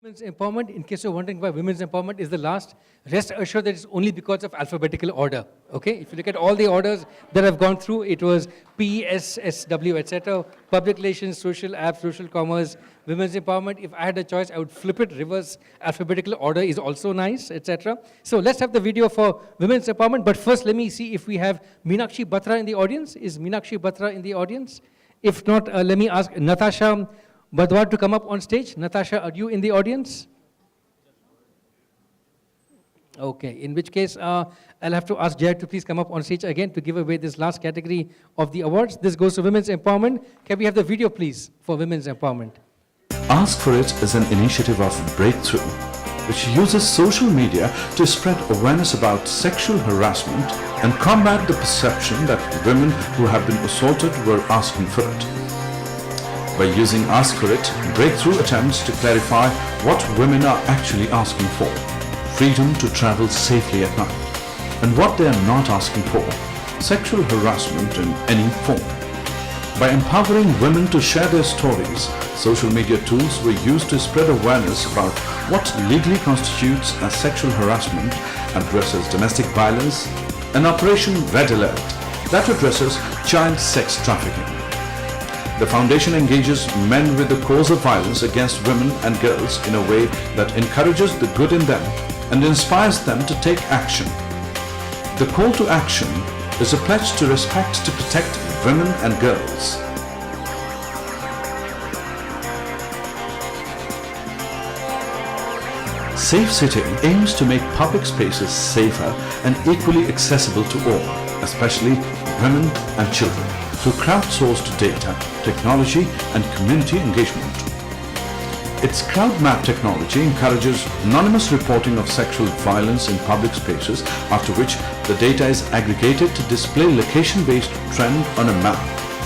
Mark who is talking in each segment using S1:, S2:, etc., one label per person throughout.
S1: Women's empowerment, in case you're wondering why women's empowerment is the last, rest assured that it's only because of alphabetical order. Okay? If you look at all the orders that I've gone through, it was P, S, SW, etc. Public relations, social apps, social commerce, women's empowerment. If I had a choice, I would flip it, reverse alphabetical order is also nice, etc. So let's have the video for women's empowerment. But first, let me see if we have Meenakshi Batra in the audience. Is Meenakshi Batra in the audience? If not, let me ask Natasha Badwar to come up on stage. Natasha, are you in the audience? Okay, in which case, I'll have to ask Jay to please come up on stage again to give away this last category of the awards. This goes to women's empowerment. Can we have the video, please, for women's empowerment?
S2: Ask for It is an initiative of Breakthrough, which uses social media to spread awareness about sexual harassment and combat the perception that women who have been assaulted were asking for it. By using Ask for It, Breakthrough attempts to clarify what women are actually asking for: freedom to travel safely at night, and what they are not asking for: sexual harassment in any form. By empowering women to share their stories, social media tools were used to spread awareness about what legally constitutes as sexual harassment, addresses domestic violence, and Operation Red Alert that addresses child sex trafficking. The foundation engages men with the cause of violence against women and girls in a way that encourages the good in them and inspires them to take action. The call to action is a pledge to respect to protect women and girls. Safe City aims to make public spaces safer and equally accessible to all, especially women and children, through crowdsourced data, technology and community engagement. Its CrowdMap technology encourages anonymous reporting of sexual violence in public spaces, after which the data is aggregated to display location-based trend on a map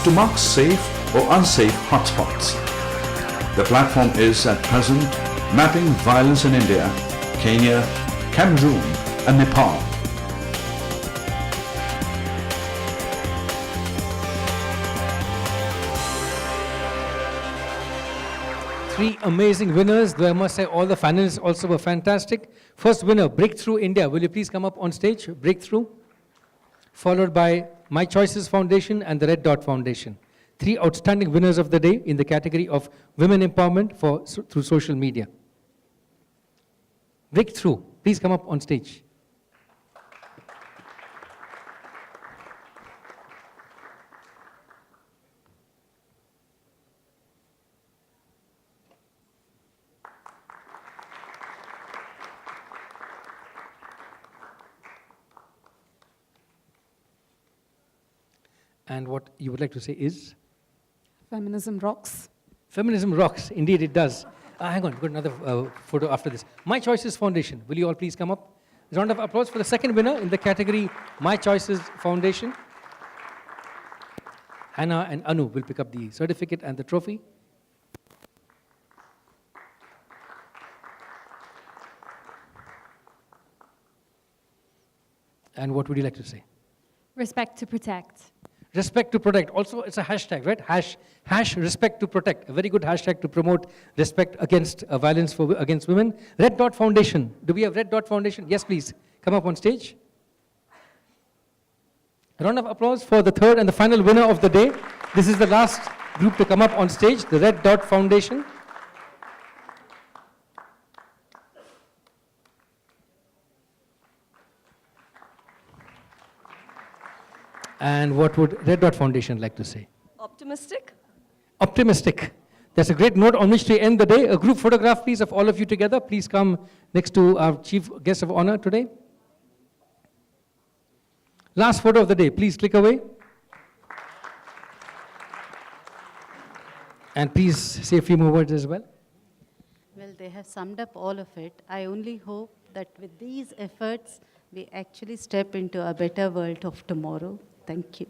S2: to mark safe or unsafe hotspots. The platform is at present mapping violence in India, Kenya, Cameroon and Nepal.
S1: Three amazing winners, though I must say all the finalists also were fantastic. First winner, Breakthrough India. Will you please come up on stage? Breakthrough. Followed by My Choices Foundation and the Red Dot Foundation. Three outstanding winners of the day in the category of women empowerment through social media. Breakthrough, please come up on stage. And what you would like to say is?
S3: Feminism rocks.
S1: Feminism rocks, indeed it does. Hang on, we've got another photo after this. My Choices Foundation, will you all please come up? A round of applause for the second winner in the category My Choices Foundation. Hannah and Anu will pick up the certificate and the trophy. And what would you like to say?
S4: Respect to protect.
S1: Respect to protect. Also, it's a hashtag, right? Hash respect to protect. A very good hashtag to promote respect against violence against women. Red Dot Foundation. Do we have Red Dot Foundation? Yes, please. Come up on stage. A round of applause for the third and the final winner of the day. This is the last group to come up on stage, the Red Dot Foundation. And what would Red Dot Foundation like to say?
S5: Optimistic.
S1: Optimistic. That's a great note on which to end the day. A group photograph, please, of all of you together. Please come next to our chief guest of honor today. Last photo of the day. Please click away. And please say a few more words as well.
S6: Well, they have summed up all of it. I only hope that with these efforts, we actually step into a better world of tomorrow. Thank you.